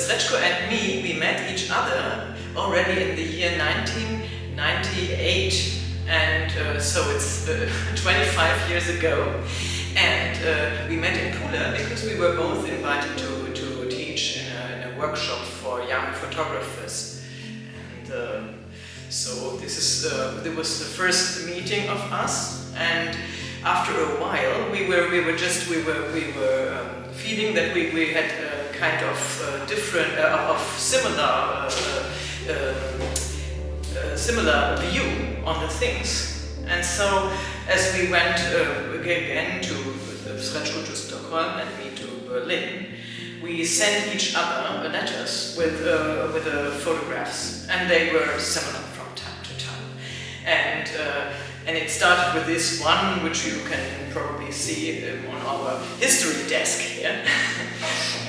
Srećko and me, we met each other already in the year 1998, and so it's 25 years ago. And we met in Pula because we were both invited to teach in a workshop for young photographers. And so this was the first meeting of us. And after a while, we were feeling that we had a kind of different, similar view on the things. And so, as we went again to Srećko to Stockholm and me to Berlin, we sent each other letters with photographs, and they were similar from time to time. And it started with this one, which you can probably see on our history desk here.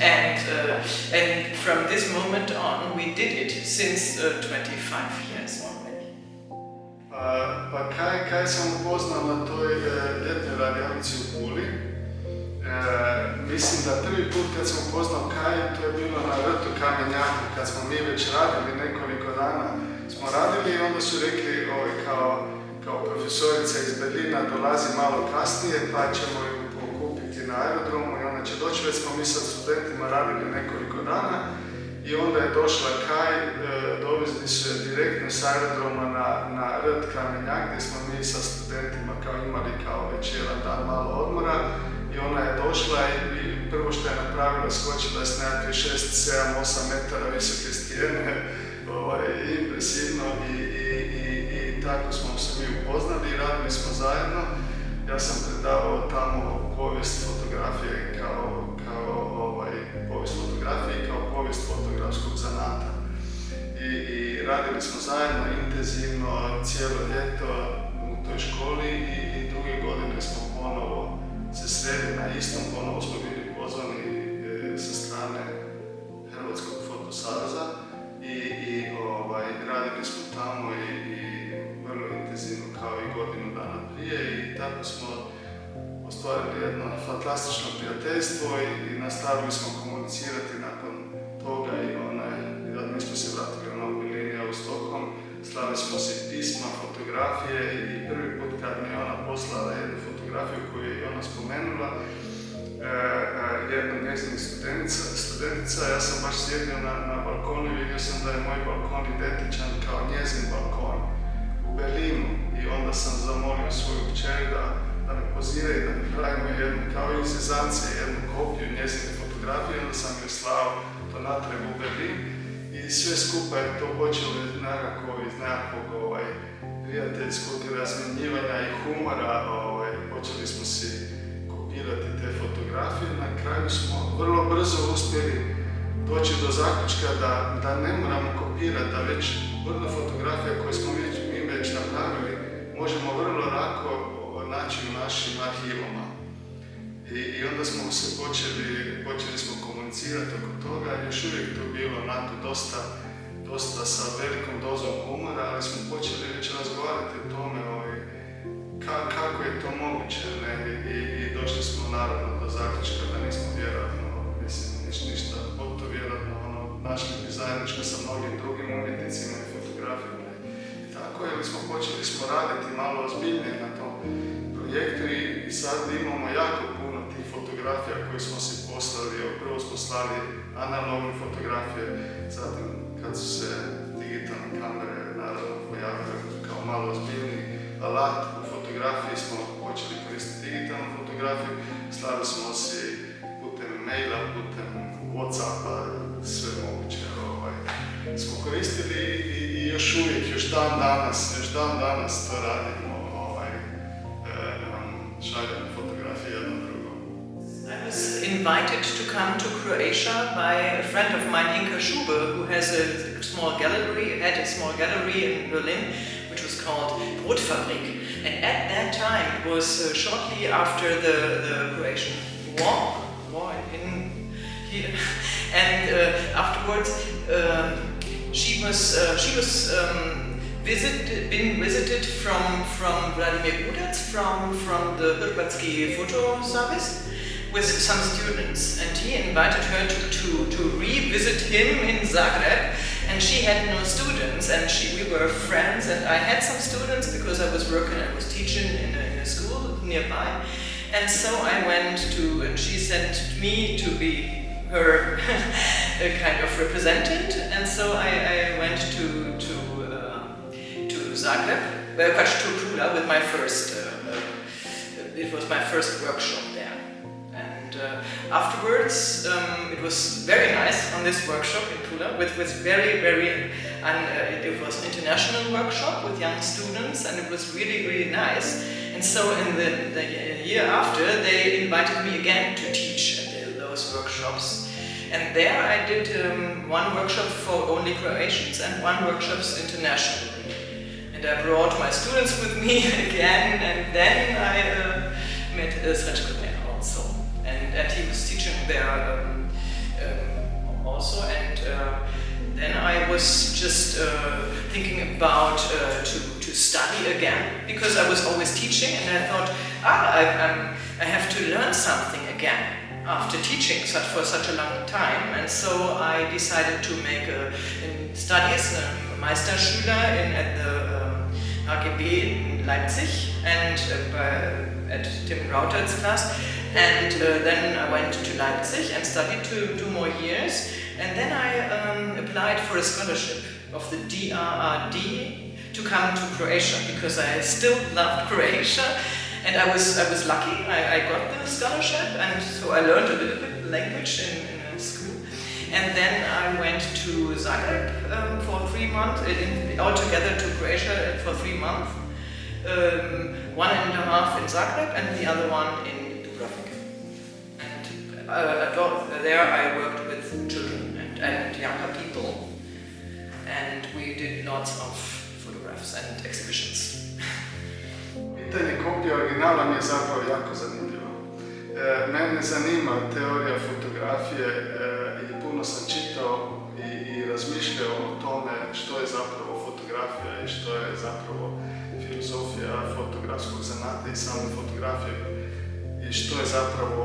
And from this moment on, we did it since 25 years already. Pa Kaj sam upoznao na toj ljetnoj radionici u Puli. Mislim da prvi put kad sam upoznao Kaj, to je bilo na vrtu Kamenjaku, kad smo mi već radili nekoliko dana. Smo radili i onda su rekli kao profesorica iz Berlina dolazi malo kasnije, pa ćemo ju pokupiti na aerodromu i ona će doći. Već smo mi sa studentima radili nekoliko dana i onda je došla Kaj, dovezli su je direktno s aerodroma na rt Kamenjak, gdje smo mi sa studentima imali već jedan dan malo odmora. I ona je došla i prvo što je napravila, skočila s nekakve 6, 7, 8 metara visoke stijene, impresivno i tako smo se mi upoznali i radili smo zajedno. Ja sam predavao tamo povijest fotografije kao povijest fotografskog zanata. I radili smo zajedno intenzivno cijelo ljeto u toj školi i druge godine smo ponovo se sreli na istom, ponovo smo bili pozvani sa strane Hrvatskog fotosaveza i radili smo tamo i vrlo intenzivno kao i godinu dana prije i tako smo ostvarili jedno fantastično prijateljstvo i nastavili smo komunicirati nakon toga i mi smo se vratili na ovu liniju u Stockholm, slali smo si pisma, fotografije i prvi put kad mi je ona poslala jednu fotografiju koju je ona spomenula, jedna od njezinih studentica, ja sam baš sjedio na balkonu i vidio sam da je moj balkon identičan kao njezin balkon u Berlinu i onda sam zamolio svoju kćer da me pozira i da mi pravimo jednu kao iz zezancije, jednu kopiju njezine fotografije i onda sam joj slao to natrag u Berlin i sve skupa je to počelo iz nekakvog prijateljskog razmjenjivanja i humora, počeli smo si kopirati te fotografije. Na kraju smo vrlo brzo uspjeli doći do zaključka da ne moramo kopirati, da već vrlo fotografija koje smo mi već napravili možemo vrlo lako naći u našim arhivama. I onda smo se počeli smo komunicirati oko toga, još uvijek to bilo onako dosta sa velikom dozom humora, ali smo počeli već razgovarati o tome kako je to moguće, ne? I došli smo naravno do zaključka da nismo vjerojatno, ništa od to vjerojatno našli dizajničko sa mnogim drugim umjetnicima i fotografijama. I tako je, počeli smo raditi malo ozbiljnije na tom projektu i sad imamo jako puno tih fotografija koje smo si poslali. Prvo smo slali analogne fotografije, zatim kad su se digitalne kamere naravno pojavile kao malo ozbiljniji alat u fotografiji, smo počeli koristiti digitalnu fotografiju, slali smo si putem maila, putem Whatsappa, sve moguće smo koristili i još uvijek, još dan danas to radimo, šaljamo fotografije jedno drugo. I was invited to come to Croatia by a friend of mine, Inka Schube, who had a small gallery in Berlin, which was called Brotfabrik. And at that time, it was shortly after the Croatian war in here. And afterwards, she was been visited from Vladimir Udac, from the Hrvatski photo service, with some students, and he invited her to revisit him in Zagreb, and she had no students, and we were friends, and I had some students because I was teaching in a school nearby, and so I went to, and she sent me to be her kind of representative, and so I went to Zagreb, to Pula with my first, it was my first workshop there. And afterwards, it was very nice on this workshop in Pula, with very, it was an international workshop with young students, and it was really, really nice. And so in the year after, they invited me again to teach at those workshops. And there I did one workshop for only Croatians and one workshop internationally. And I brought my students with me again, and then I met Srećko there also. And he was teaching there also, and then I was just thinking about to study again, because I was always teaching, and I thought, I have to learn something again after teaching for such a long time, and so I decided to make studies, Meisterschüler at the HGB in Leipzig, and at Tim Rauter's class, and then I went to Leipzig and studied 2 more years, and then I applied for a scholarship of the DRRD to come to Croatia, because I still loved Croatia, and I was lucky. I got the scholarship, and so I learned a little bit of language in school. And then I went to Zagreb for 3 months, altogether to Croatia for 3 months. 1.5 in Zagreb and the other one in Dubrovnik. And there I worked with children and younger people, and we did lots of photographs and exhibitions. Pitanje kopije originala mi je zapravo jako zanimljivo. Mene zanima teorija fotografije i puno sam čitao i razmišljao o tome što je zapravo fotografija i što je zapravo filozofija fotografskog zanata i same fotografije i što je zapravo,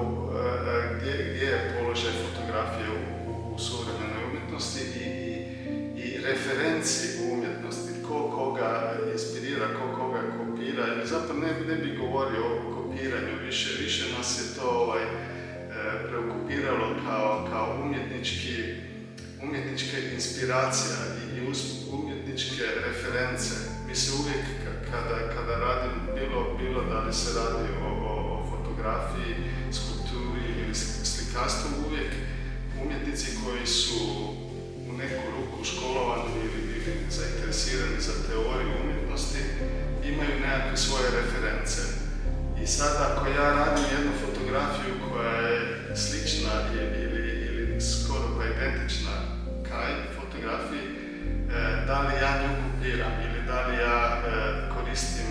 gdje je položaj fotografije u suvremenoj umjetnosti i referenci u umjetnosti, ko koga inspirira, ko koga kopira. Zapravo ne bi govorio o kopiranju, više nas je to preokupiralo kao umjetnička inspiracija i umjetničke reference. Mi se uvijek kada radim, bilo da li se radi o fotografiji, skulpturi ili slikarstvu, uvijek umjetnici koji su u neku ruku školovani ili zainteresirani za teoriju umjetnosti imaju nekakve svoje reference. I sad ako ja radim jednu fotografiju koja je slična ili skoro pa identična Kai fotografiji, da li ja nju kopiram ili da li ja koristim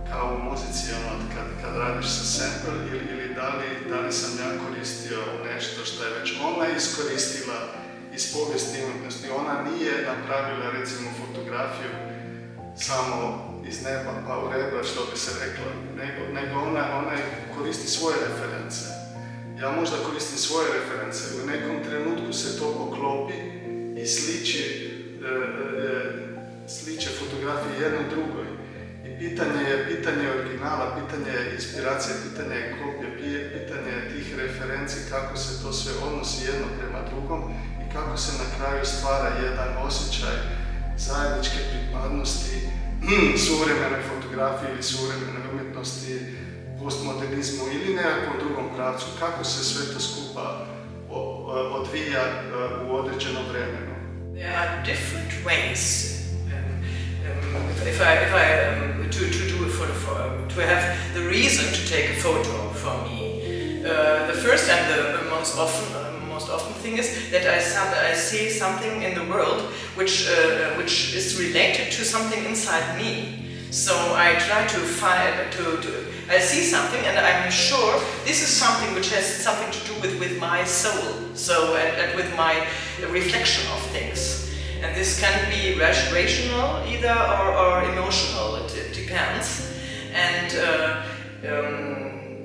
kao u muzici kad radiš sa sample ili da li sam ja koristio nešto što je već ona iskoristila iz povijesti umjetnosti. Ona nije napravila recimo fotografiju samo iz neba pa u rebra, što bi se reklo, nego ona koristi svoje reference. Ja možda koristim svoje reference, u nekom trenutku se to poklopi i sliče fotografije jedno drugoj. I pitanje originala, pitanje inspiracije, pitanje kopije, pitanje tih referenci, kako se to sve odnosi jedno prema drugom i kako se na kraju stvara jedan osjećaj zajedničke pripadnosti suvremene fotografije ili suvremene umjetnosti, postmodernizmu ili nekakvom drugom pravcu, kako se sve to skupa odvija u određenom vremenu. There are different ways to have the reason to take a photo for me. The first and the most often thing is that I see something in the world which is related to something inside me. So I try to find I see something and I'm sure this is something which has something to do with my soul. So and with my reflection of things. And this can be rational either or emotional, it depends. And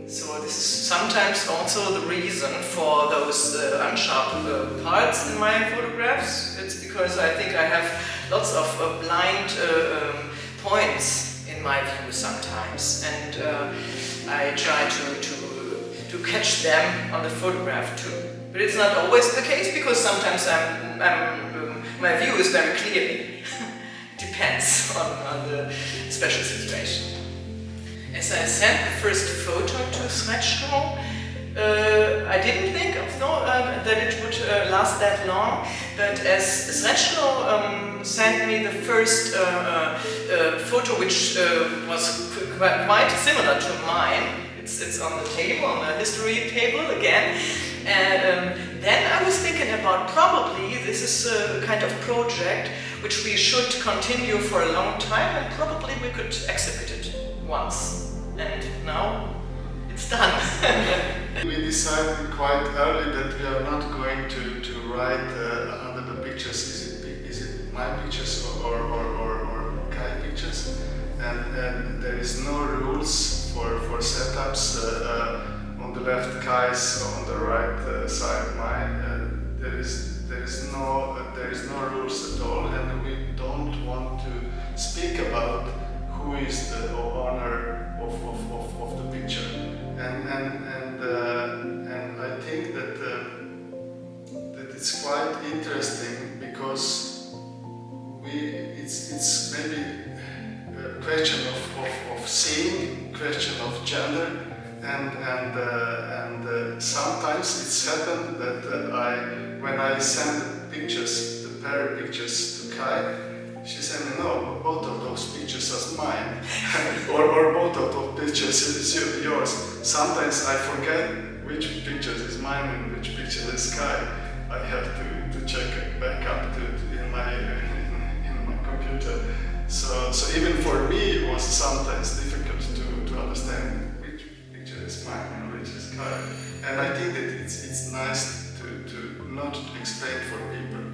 so this is sometimes sometimes also the reason for those unsharp parts in my photographs. It's because I think I have lots of blind points in my view sometimes, and I try to catch them on the photograph too. But it's not always the case, because sometimes my view is very clearly. Depends on the special situation. As I sent the first photo to Srećko, I didn't think that it would last that long, but as Srećko sent me the first photo, which was quite similar to mine. It's on the table, on the history table again. And then I was thinking about, probably this is a kind of project which we should continue for a long time, and probably we could exhibit it once. And now it's done. We decided quite early that we are not going to write under the pictures, is it my pictures or Kai pictures, and there is no rules for setups. On the left Kai's, on the right side mine. There is no rules at all, and we don't want to speak about who is the owner of the picture, and I think that it's quite interesting, because it's maybe a question of seeing, question of gender, and sometimes it's happened that when I send pictures, the pair of pictures to Kai, she said, no, both of those pictures are mine, or both of those pictures is yours. Sometimes I forget which picture is mine and which picture is Kai. I have to check it back up in my computer. So even for me it was sometimes difficult to understand which picture is mine and which is Kai. And I think that it's nice to not explain for people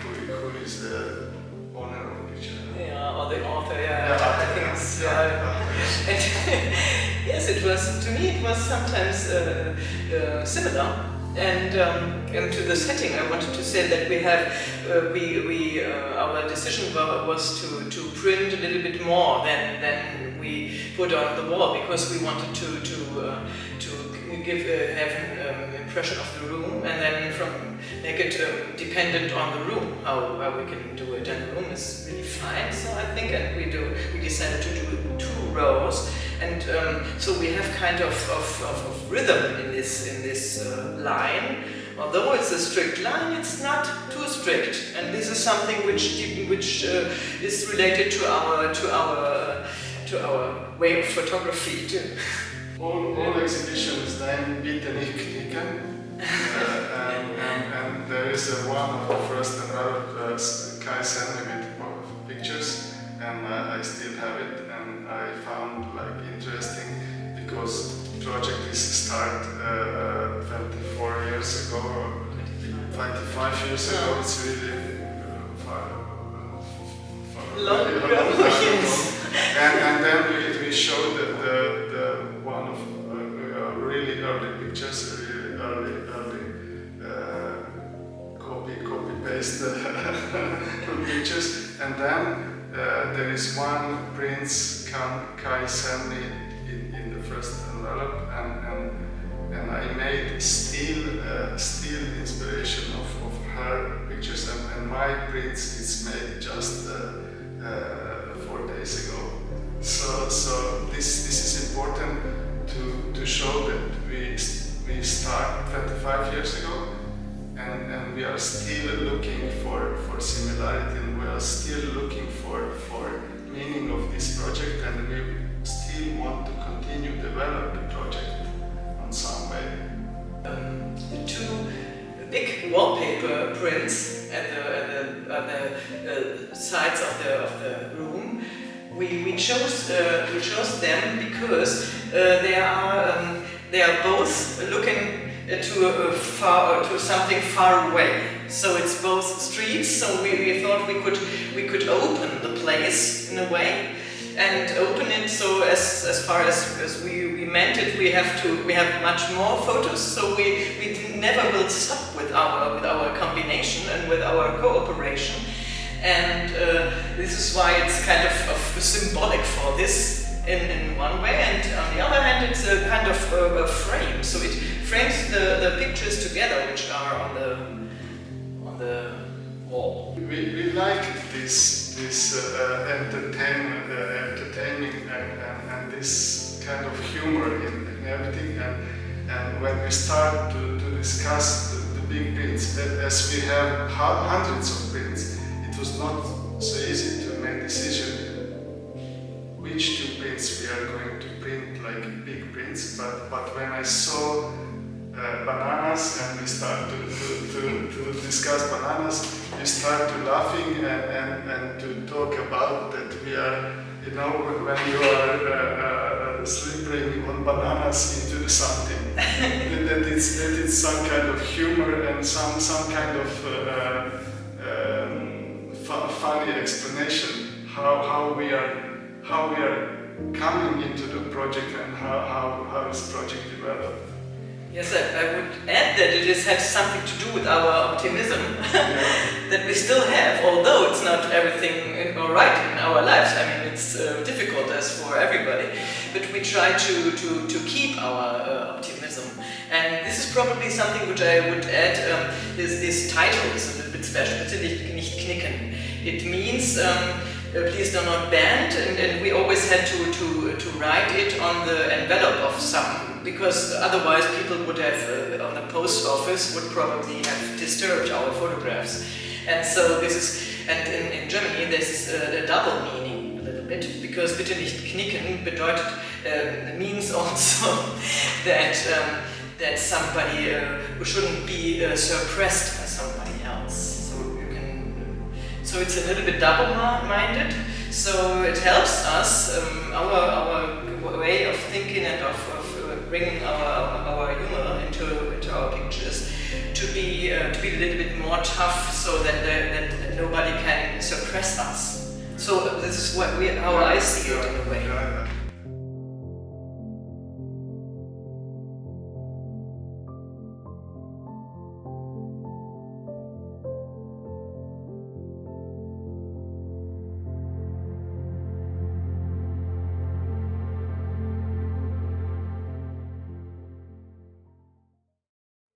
who is the owner of the picture. Yeah, or the author, I think it's, And yes, it was, to me it was sometimes similar. And to the setting, I wanted to say that we have, our decision was to print a little bit more than we put on the wall, because we wanted to have an impression of the room, and then make it dependent on the room, how we can do it. And the room is really fine, so I think, and we decided to do 2 rows, and so we have kind of rhythm in this line. Although it's a strict line, it's not too strict, and this is something which is related to our way of photography too. All exhibitions then Bitte nicht knicken, and there is one of the first and Kai sent me with pictures, and I still have it, and I found interesting, because the project is started 24 years ago, 25 years ago. It's really long ago. And then we showed the one of really early pictures, really early copy-paste pictures, and then there is one Prince Kai sent me in the first envelope, and I made still inspiration of her pictures, and my prints is made just 4 days ago. So this is important to show that we start 25 years ago, and we are still looking for similarity, and we are still looking for meaning of this project, and we still want to continue develop the project on some way. The 2 big wallpaper prints at the sides of the room, we chose them because they are both looking to something far away. So it's both streets. So we thought we could open the place in a way, and open it so as as far as we meant it, we have much more photos, so we never will stop with our combination and with our cooperation. And this is why it's kind of symbolic for this in one way, and on the other hand it's a kind of a frame, so it frames the pictures together which are on the wall. We like this entertaining and this kind of humor in everything, and when we start to discuss the big prints, as we have hundreds of prints, it was not so easy to make decision which two prints we are going to print like big prints, but when I saw bananas and we start to discuss bananas, we start to laughing and to talk about that we are, you know, when you are slipping on bananas into something, that it's some kind of humor and some kind of funny explanation how we are coming into the project and how this project developed. Yes, I would add that it has something to do with our optimism that we still have, although it's not everything all right in our lives. I mean, it's difficult as for everybody, but we try to keep our optimism. And this is probably something which I would add. This title is a little bit special. Bitte nicht knicken. It means please do not bend, and we always had to write it on the envelope of some, because otherwise people would have, on the post office, would probably have disturbed our photographs. And so this is, and in Germany this is a double meaning a little bit, because bitte nicht knicken bedeutet, means also that somebody shouldn't be suppressed by somebody else. So it's a little bit double-minded, so it helps us, our way of thinking and of bringing our humor into our pictures, to be a little bit more tough, so that nobody can suppress us. So this is how I see it in a way.